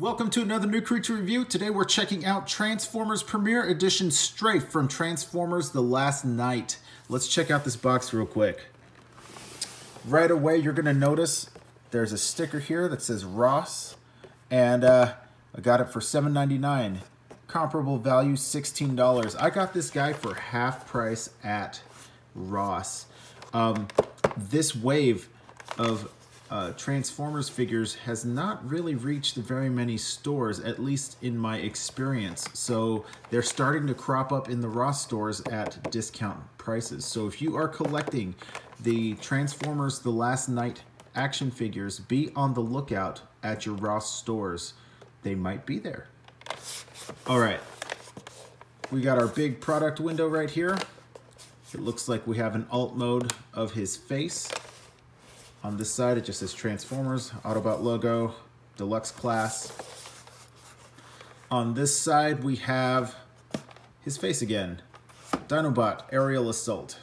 Welcome to another New Creature Review. Today we're checking out Transformers Premiere Edition Strafe from Transformers The Last Knight. Let's check out this box real quick. Right away you're going to notice there's a sticker here that says Ross, and I got it for $7.99. Comparable value $16. I got this guy for half price at Ross. This wave of Transformers figures has not really reached very many stores, at least in my experience. So they're starting to crop up in the Ross stores at discount prices. So if you are collecting the Transformers The Last Knight action figures, be on the lookout at your Ross stores. They might be there. All right, we got our big product window right here. It looks like we have an alt mode of his face. On this side, it just says Transformers, Autobot logo, deluxe class. On this side, we have his face again. Dinobot, aerial assault.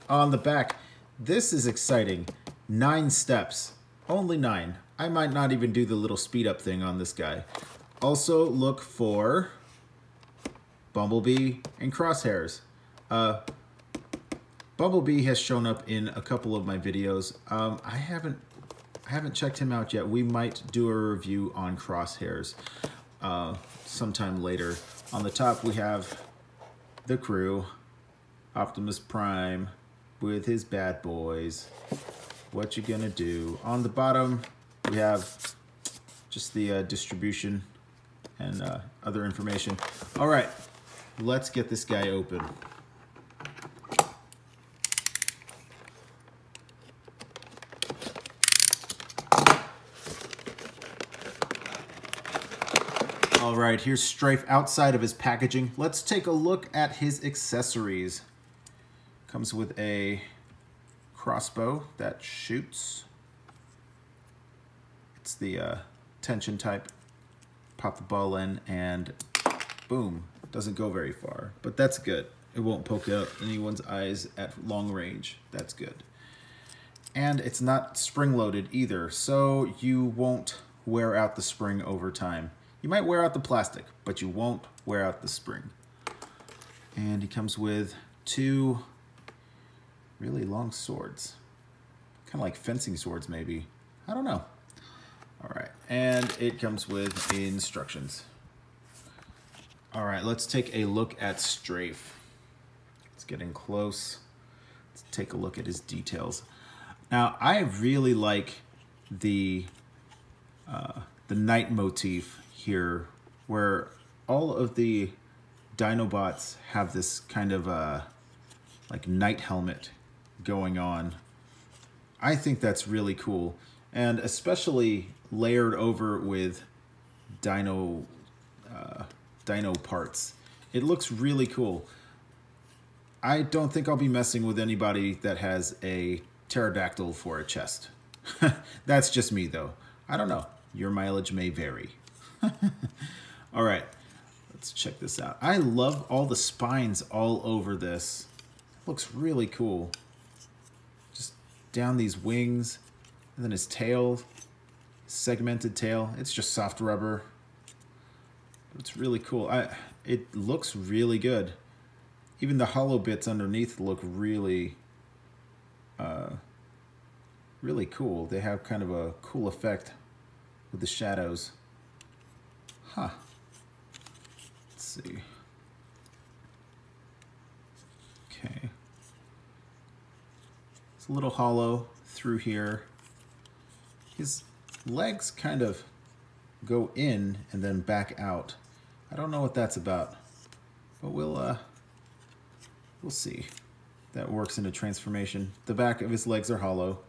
On the back, this is exciting. 9 steps, only 9. I might not even do the little speed up thing on this guy. Also look for Bumblebee and Crosshairs. Bumblebee has shown up in a couple of my videos. I haven't checked him out yet. We might do a review on Crosshairs sometime later. On the top we have the crew, Optimus Prime with his bad boys. What you gonna do? On the bottom we have just the distribution and other information. All right, let's get this guy open. All right, here's Strafe outside of his packaging. Let's take a look at his accessories. Comes with a crossbow that shoots. It's the tension type. Pop the ball in and boom. Doesn't go very far, but that's good. It won't poke out anyone's eyes at long range. That's good. And it's not spring-loaded either, so you won't wear out the spring over time. You might wear out the plastic, but you won't wear out the spring. And he comes with 2 really long swords. Kind of like fencing swords, maybe. I don't know. All right, and it comes with instructions. All right, let's take a look at Strafe. Let's get in close. Let's take a look at his details. Now, I really like the night motif here, where all of the Dinobots have this kind of like night helmet going on. I think that's really cool, and especially layered over with dino parts. It looks really cool. I don't think I'll be messing with anybody that has a pterodactyl for a chest. That's just me though. I don't know. Your mileage may vary. All right, let's check this out. I love all the spines all over this. It looks really cool. Just down these wings, and then his tail, segmented tail. It's just soft rubber. It's really cool. It looks really good. Even the hollow bits underneath look really, really cool. They have kind of a cool effect with the shadows. Huh. Let's see. Okay. It's a little hollow through here. His legs kind of go in and then back out. I don't know what that's about, but we'll see. That works into transformation. The back of his legs are hollow.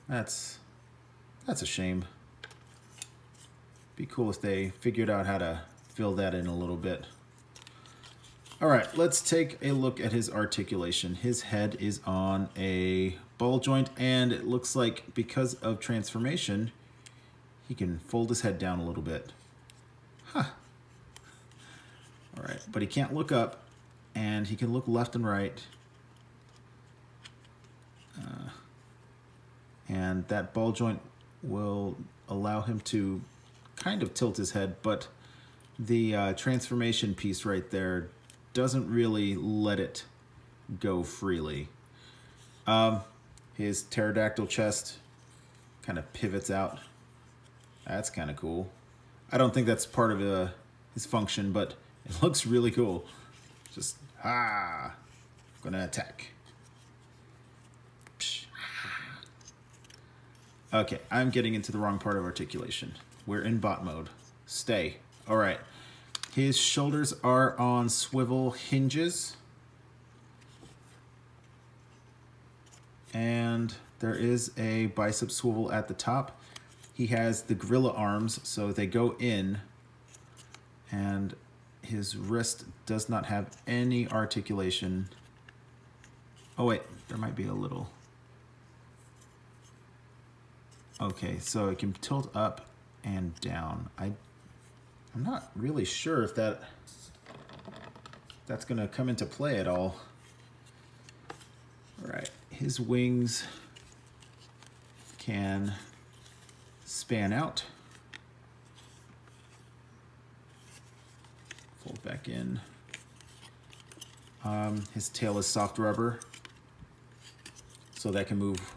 That's a shame. Be cool if they figured out how to fill that in a little bit. All right, let's take a look at his articulation. His head is on a ball joint, and it looks like because of transformation, he can fold his head down a little bit. Huh. All right, but he can't look up, and he can look left and right. And that ball joint will allow him to kind of tilt his head, but the transformation piece right there doesn't really let it go freely. His pterodactyl chest kind of pivots out. That's kind of cool. I don't think that's part of his function, but it looks really cool. Just, gonna attack. Okay, I'm getting into the wrong part of articulation. We're in bot mode. Stay. All right. His shoulders are on swivel hinges. And there is a bicep swivel at the top. He has the gorilla arms, so they go in. And his wrist does not have any articulation. Oh wait, there might be a little. Okay, so it can tilt up and down. I'm not really sure if that's gonna come into play at all. All right, his wings can span out. Fold back in. His tail is soft rubber, so that can move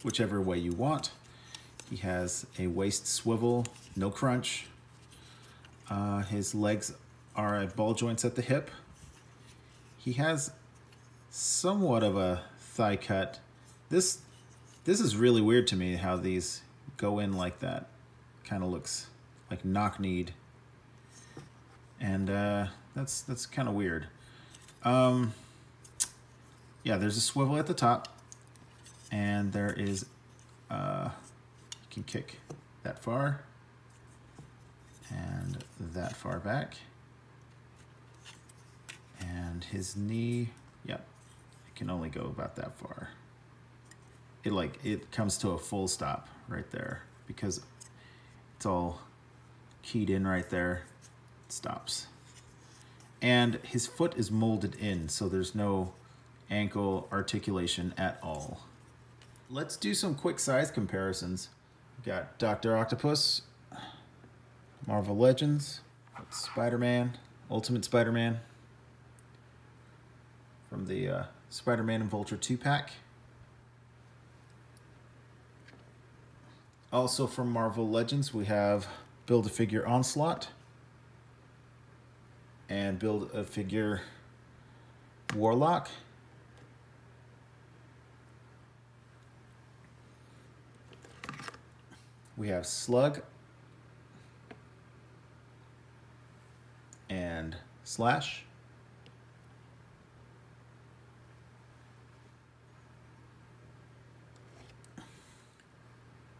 whichever way you want. He has a waist swivel, no crunch. His legs are at ball joints at the hip. He has somewhat of a thigh cut. This is really weird to me how these go in like that. Kind of looks like knock-kneed. And that's kind of weird. Yeah, there's a swivel at the top, and there is you can kick that far and that far back, and his knee, yep, it can only go about that far. It comes to a full stop right there because it's all keyed in right there. It stops. And his foot is molded in, so there's no ankle articulation at all. Let's do some quick size comparisons. We got Dr. Octopus, Marvel Legends, Spider-Man, Ultimate Spider-Man from the Spider-Man and Vulture 2-pack. Also from Marvel Legends, we have Build-A-Figure Onslaught and Build-A-Figure Warlock. We have Slug and Slash.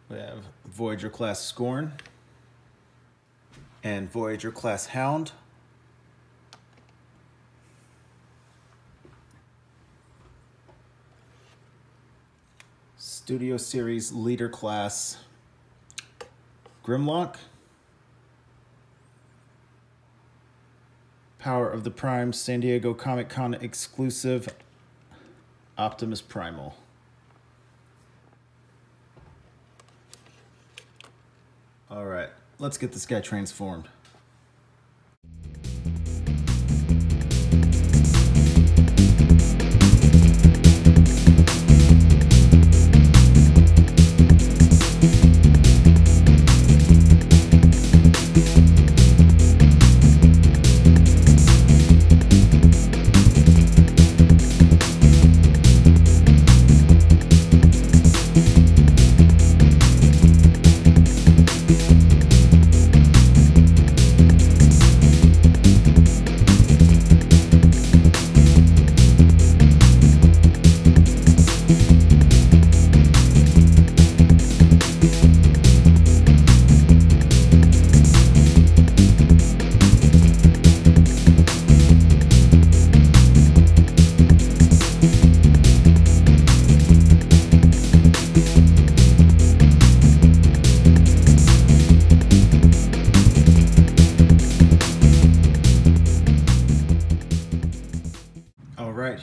We have Voyager class Scorn and Voyager class Hound. Studio Series Leader class Grimlock. Power of the Prime San Diego Comic-Con exclusive Optimus Primal. All right, let's get this guy transformed.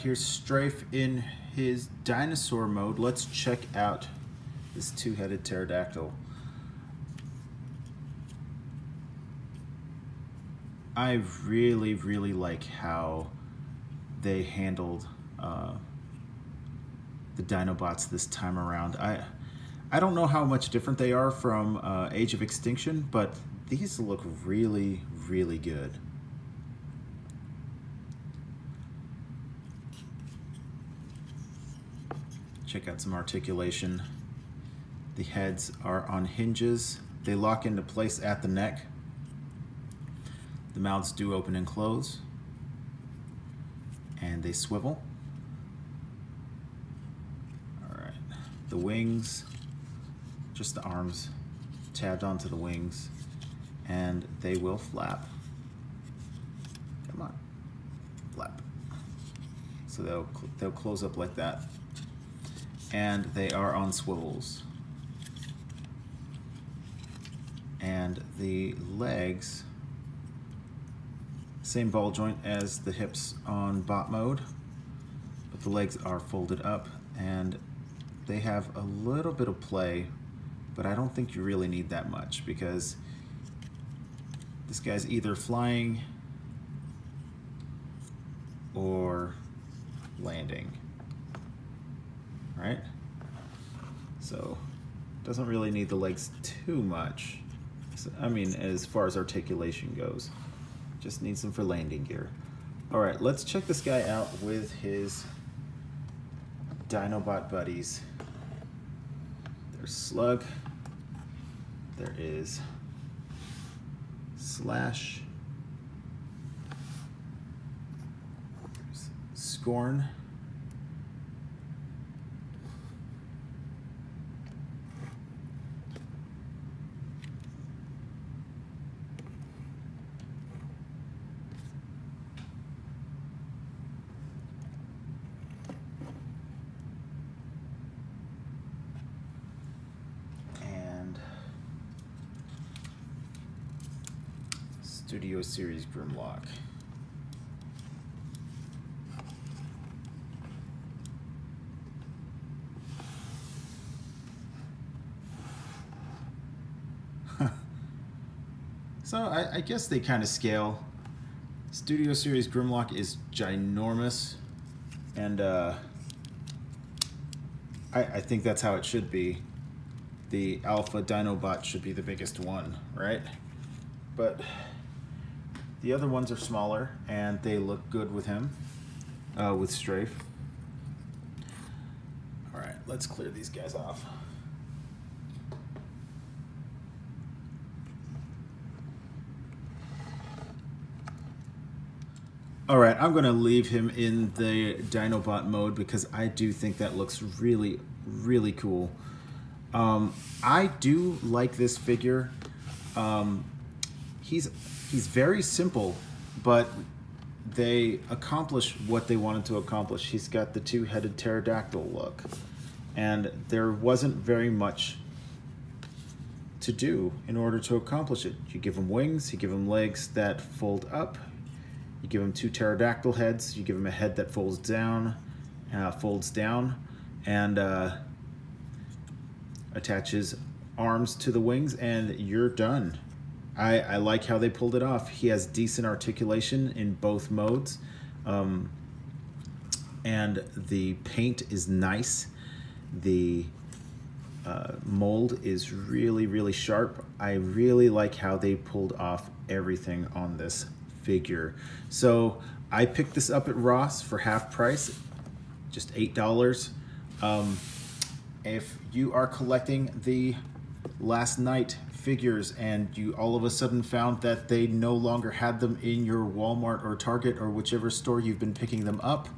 Here's Strafe in his dinosaur mode. Let's check out this two-headed pterodactyl. I really, really like how they handled the Dinobots this time around. I don't know how much different they are from Age of Extinction, but these look really, really good. Check out some articulation. The heads are on hinges. They lock into place at the neck. The mouths do open and close. And they swivel. All right. The wings, just the arms tabbed onto the wings, and they will flap. Come on, flap. So they'll close up like that. And they are on swivels. And the legs, same ball joint as the hips on bot mode, but the legs are folded up and they have a little bit of play, but I don't think you really need that much because this guy's either flying or landing, right? So doesn't really need the legs too much. I mean, as far as articulation goes, just needs them for landing gear. All right, let's check this guy out with his Dinobot buddies. There's Slug. There is Slash. There's Scorn. Studio Series Grimlock. So I guess they kind of scale. Studio Series Grimlock is ginormous, and I think that's how it should be. The Alpha Dinobot should be the biggest one, right? But the other ones are smaller, and they look good with him, with Strafe. All right, let's clear these guys off. All right, I'm gonna leave him in the Dinobot mode because I do think that looks really, really cool. I do like this figure. He's very simple, but they accomplish what they wanted to accomplish. He's got the two-headed pterodactyl look, and there wasn't very much to do in order to accomplish it. You give him wings, you give him legs that fold up, you give him two pterodactyl heads, you give him a head that folds down, and attaches arms to the wings, and you're done. I like how they pulled it off. He has decent articulation in both modes, and the paint is nice. The mold is really, really sharp. I really like how they pulled off everything on this figure. So I picked this up at Ross for half price, just $8. If you are collecting the Last Night figures and you all of a sudden found that they no longer had them in your Walmart or Target or whichever store you've been picking them up,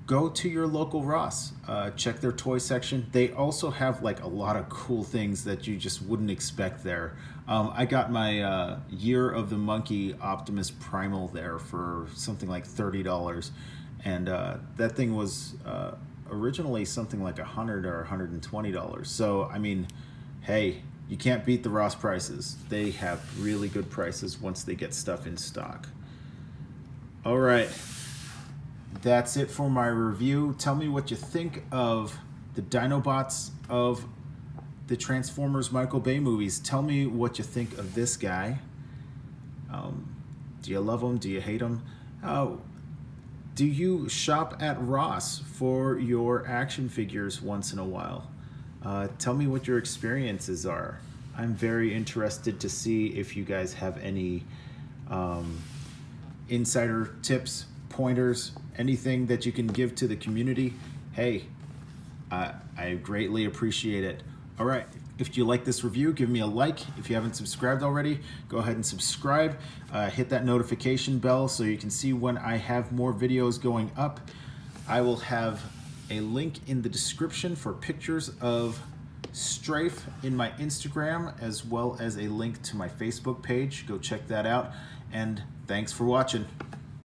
go to your local Ross, check their toy section. They also have like a lot of cool things that you just wouldn't expect there. I got my Year of the Monkey Optimus Primal there for something like $30, and that thing was originally something like $100 or $120. So I mean, hey, you can't beat the Ross prices. They have really good prices once they get stuff in stock. All right, that's it for my review. Tell me what you think of the Dinobots of the Transformers Michael Bay movies. Tell me what you think of this guy. Do you love them? Do you hate them? Do you shop at Ross for your action figures once in a while? Tell me what your experiences are. I'm very interested to see if you guys have any insider tips, pointers, anything that you can give to the community. Hey, I greatly appreciate it. All right, if you like this review, give me a like. If you haven't subscribed already, go ahead and subscribe. Hit that notification bell so you can see when I have more videos going up. I will have a link in the description for pictures of Strafe in my Instagram, as well as a link to my Facebook page. Go check that out, and thanks for watching.